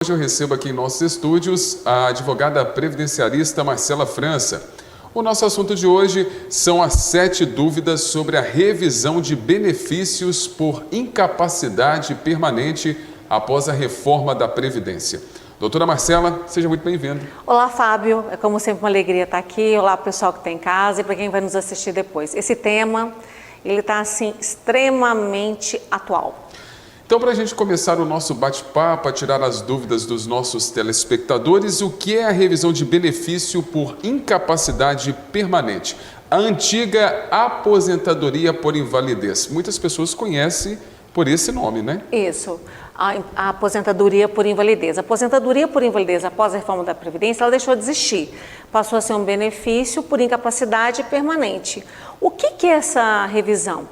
Hoje eu recebo aqui em nossos estúdios a advogada previdenciarista Marcela França. O nosso assunto de hoje são as 7 dúvidas sobre a revisão de benefícios por incapacidade permanente após a reforma da Previdência. Doutora Marcela, seja muito bem-vinda. Olá, Fábio. É como sempre uma alegria estar aqui. Olá, pessoal que está em casa e para quem vai nos assistir depois. Esse tema, ele está assim extremamente atual. Então, para a gente começar o nosso bate-papo, a tirar as dúvidas dos nossos telespectadores, o que é a revisão de benefício por incapacidade permanente? A antiga aposentadoria por invalidez. Muitas pessoas conhecem por esse nome, né? Isso, a aposentadoria por invalidez. A aposentadoria por invalidez após a reforma da Previdência, ela deixou de existir. Passou a ser um benefício por incapacidade permanente. O que é essa revisão?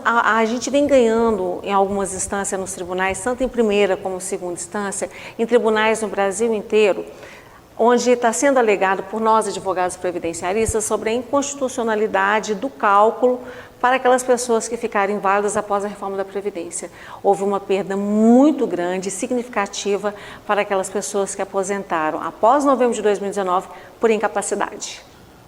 A gente vem ganhando em algumas instâncias nos tribunais, tanto em primeira como segunda instância, em tribunais no Brasil inteiro, onde está sendo alegado por nós, advogados previdenciaristas, sobre a inconstitucionalidade do cálculo para aquelas pessoas que ficaram inválidas após a reforma da Previdência. Houve uma perda muito grande, significativa, para aquelas pessoas que aposentaram após novembro de 2019 por incapacidade.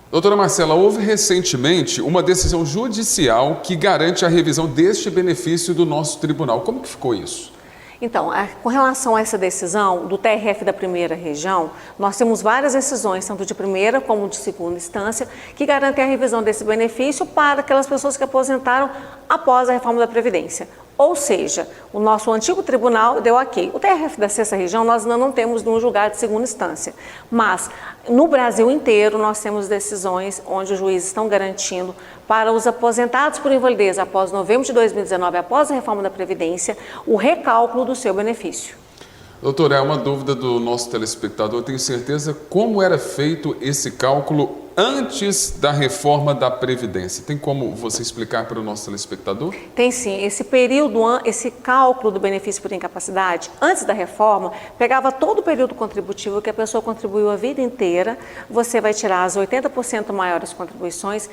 Doutora Marcela, houve recentemente uma decisão judicial que garante a revisão deste benefício do nosso tribunal. Como que ficou isso? Então, com relação a essa decisão do TRF da primeira região, nós temos várias decisões, tanto de primeira como de segunda instância, que garantem a revisão desse benefício para aquelas pessoas que aposentaram após a reforma da Previdência. Ou seja, o nosso antigo tribunal deu ok. O TRF da sexta região nós ainda não temos num julgado de segunda instância, mas no Brasil inteiro nós temos decisões onde os juízes estão garantindo para os aposentados por invalidez após novembro de 2019, após a reforma da Previdência, o recálculo do seu benefício. Doutora, é uma dúvida do nosso telespectador, eu tenho certeza como era feito esse cálculo antes da reforma da Previdência. Tem como você explicar para o nosso telespectador? Tem sim. Esse período, esse cálculo do benefício por incapacidade, antes da reforma, pegava todo o período contributivo que a pessoa contribuiu a vida inteira, você vai tirar as 80% maiores contribuições,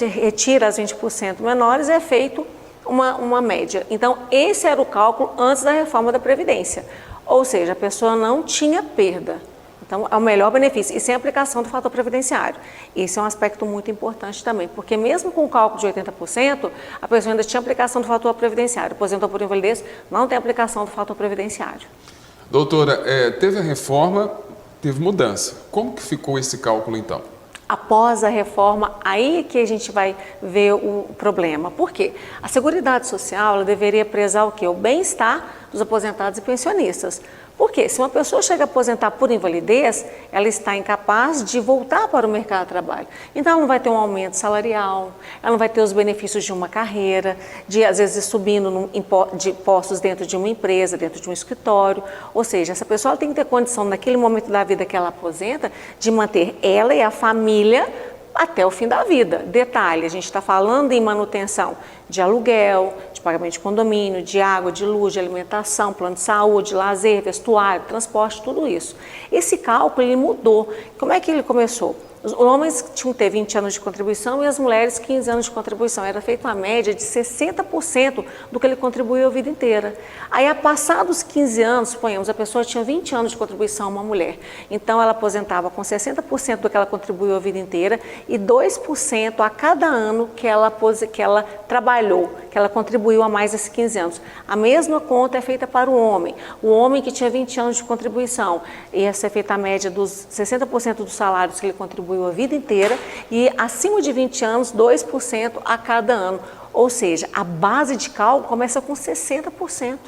retira as 20% menores e é feito uma média. Então, esse era o cálculo antes da reforma da Previdência. Ou seja, a pessoa não tinha perda. Então, é o melhor benefício. E sem aplicação do fator previdenciário. Esse é um aspecto muito importante também, porque mesmo com o cálculo de 80%, a pessoa ainda tinha aplicação do fator previdenciário. Aposentou por invalidez, não tem aplicação do fator previdenciário. Doutora, teve a reforma, teve mudança. Como que ficou esse cálculo então? Após a reforma, aí que a gente vai ver o problema. Por quê? A Seguridade Social ela deveria prezar o quê? O bem-estar dos aposentados e pensionistas. Por quê? Se uma pessoa chega a aposentar por invalidez, ela está incapaz de voltar para o mercado de trabalho. Então, ela não vai ter um aumento salarial, ela não vai ter os benefícios de uma carreira, de às vezes subindo de postos dentro de uma empresa, dentro de um escritório. Ou seja, essa pessoa ela tem que ter condição, naquele momento da vida que ela aposenta, de manter ela e a família até o fim da vida. Detalhe, a gente está falando em manutenção de aluguel, de pagamento de condomínio, de água, de luz, de alimentação, plano de saúde, lazer, vestuário, transporte, tudo isso. Esse cálculo ele mudou. Como é que ele começou? Os homens tinham que ter 20 anos de contribuição e as mulheres 15 anos de contribuição. Era feita uma média de 60% do que ele contribuiu a vida inteira. Aí, a passados 15 anos, suponhamos, a pessoa tinha 20 anos de contribuição, uma mulher. Então, ela aposentava com 60% do que ela contribuiu a vida inteira e 2% a cada ano que ela trabalhou, que ela contribuiu a mais esses 15 anos. A mesma conta é feita para o homem. O homem que tinha 20 anos de contribuição, ia ser feita a média dos 60% dos salários que ele contribuiu a vida inteira e acima de 20 anos, 2% a cada ano. Ou seja, a base de cálculo começa com 60%.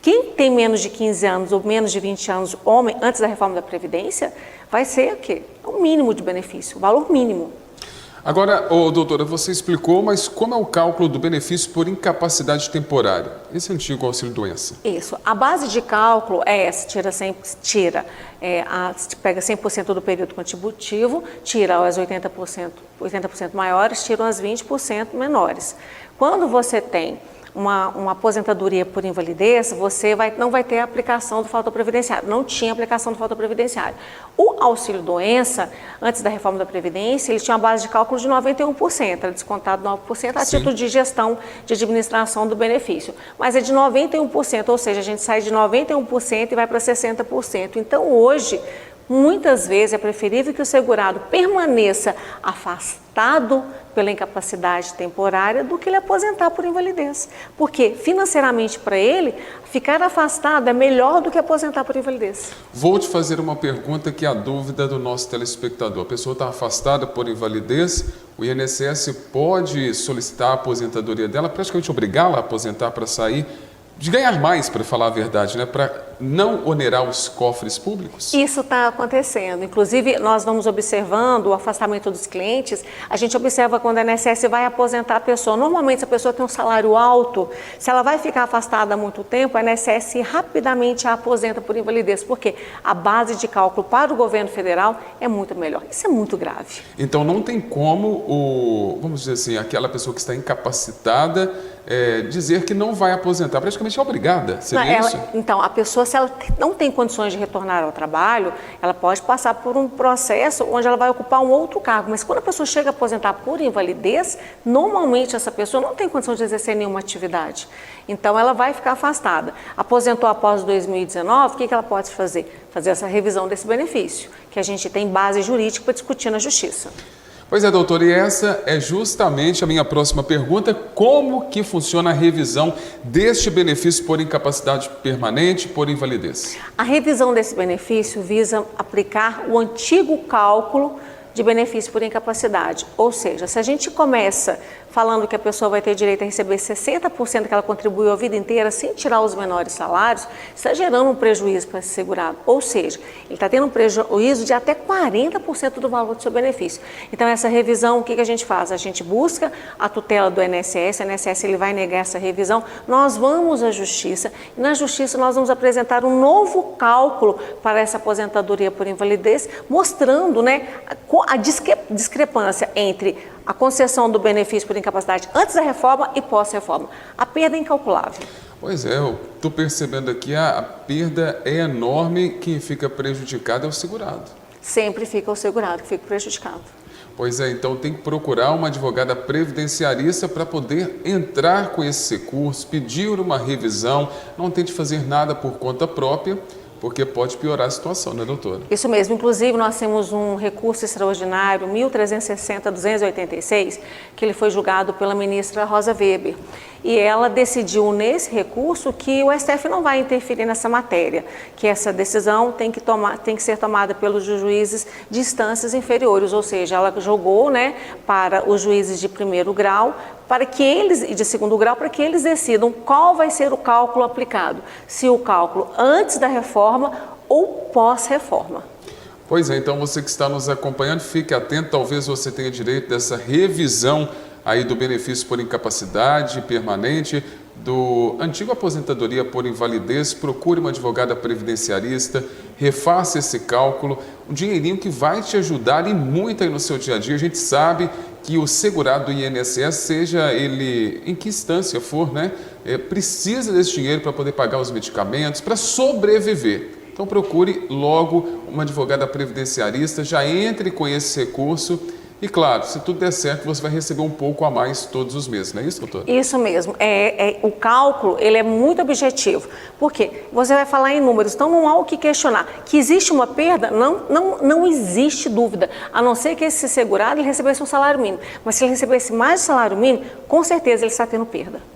Quem tem menos de 15 anos ou menos de 20 anos, homem, antes da reforma da Previdência, vai ser o quê? O mínimo de benefício, o valor mínimo. Agora, doutora, você explicou, mas como é o cálculo do benefício por incapacidade temporária? Esse antigo auxílio-doença. Isso. A base de cálculo é essa, pega 100% do período contributivo, tira as 80% maiores, tira as 20% menores. Quando você tem uma aposentadoria por invalidez, você não vai ter a aplicação do fator previdenciário. Não tinha aplicação do fator previdenciário. O auxílio-doença, antes da reforma da Previdência, ele tinha uma base de cálculo de 91%, era descontado 9% a título de gestão de administração do benefício. Mas é de 91%, ou seja, a gente sai de 91% e vai para 60%. Então, hoje, muitas vezes é preferível que o segurado permaneça afastado pela incapacidade temporária do que ele aposentar por invalidez. Porque financeiramente para ele, ficar afastado é melhor do que aposentar por invalidez. Vou te fazer uma pergunta que é a dúvida do nosso telespectador. A pessoa está afastada por invalidez, o INSS pode solicitar a aposentadoria dela, praticamente obrigá-la a aposentar para sair de ganhar mais, para falar a verdade, né? Para não onerar os cofres públicos? Isso está acontecendo. Inclusive, nós vamos observando o afastamento dos clientes. A gente observa quando a INSS vai aposentar a pessoa. Normalmente, se a pessoa tem um salário alto, se ela vai ficar afastada há muito tempo, a INSS rapidamente a aposenta por invalidez, porque a base de cálculo para o governo federal é muito melhor. Isso é muito grave. Então, não tem como, vamos dizer assim, aquela pessoa que está incapacitada dizer que não vai aposentar. Praticamente é obrigada, seria isso? Então, a pessoa, se ela não tem condições de retornar ao trabalho, ela pode passar por um processo onde ela vai ocupar um outro cargo. Mas quando a pessoa chega a aposentar por invalidez, normalmente essa pessoa não tem condição de exercer nenhuma atividade. Então, ela vai ficar afastada. Aposentou após 2019, o que ela pode fazer? Fazer essa revisão desse benefício, que a gente tem base jurídica para discutir na Justiça. Pois é, doutor, e essa é justamente a minha próxima pergunta. Como que funciona a revisão deste benefício por incapacidade permanente, por invalidez? A revisão desse benefício visa aplicar o antigo cálculo de benefício por incapacidade. Ou seja, se a gente começa falando que a pessoa vai ter direito a receber 60% que ela contribuiu a vida inteira sem tirar os menores salários, está gerando um prejuízo para esse segurado. Ou seja, ele está tendo um prejuízo de até 40% do valor do seu benefício. Então, essa revisão, o que a gente faz? A gente busca a tutela do INSS, o INSS ele vai negar essa revisão, nós vamos à Justiça, e na Justiça nós vamos apresentar um novo cálculo para essa aposentadoria por invalidez, mostrando, né, a discrepância entre a concessão do benefício por incapacidade antes da reforma e pós-reforma. A perda é incalculável. Pois é, eu estou percebendo aqui a perda é enorme, quem fica prejudicado é o segurado. Sempre fica o segurado que fica prejudicado. Pois é, então tem que procurar uma advogada previdenciarista para poder entrar com esse recurso, pedir uma revisão, não tente fazer nada por conta própria, porque pode piorar a situação, né, doutora? Isso mesmo. Inclusive, nós temos um recurso extraordinário, 1360-286, que ele foi julgado pela ministra Rosa Weber. E ela decidiu nesse recurso que o STF não vai interferir nessa matéria, que essa decisão tem que ser tomada pelos juízes de instâncias inferiores, ou seja, ela jogou, né, para os juízes de primeiro grau, para que eles, e de segundo grau, para que eles decidam qual vai ser o cálculo aplicado, se o cálculo antes da reforma ou pós-reforma. Pois é, então você que está nos acompanhando, fique atento, talvez você tenha direito dessa revisão aí do benefício por incapacidade permanente, do antigo aposentadoria por invalidez. Procure uma advogada previdenciarista, refaça esse cálculo, um dinheirinho que vai te ajudar e muito aí no seu dia a dia. A gente sabe que o segurado do INSS, seja ele em que instância for, né, precisa desse dinheiro para poder pagar os medicamentos, para sobreviver. Então procure logo uma advogada previdenciarista, já entre com esse recurso. E claro, se tudo der certo, você vai receber um pouco a mais todos os meses, não é isso, doutor? Isso mesmo. O cálculo, ele é muito objetivo. Por quê? Você vai falar em números, então não há o que questionar. Que existe uma perda, não existe dúvida, a não ser que esse segurado ele recebesse um salário mínimo. Mas se ele recebesse mais do salário mínimo, com certeza ele está tendo perda.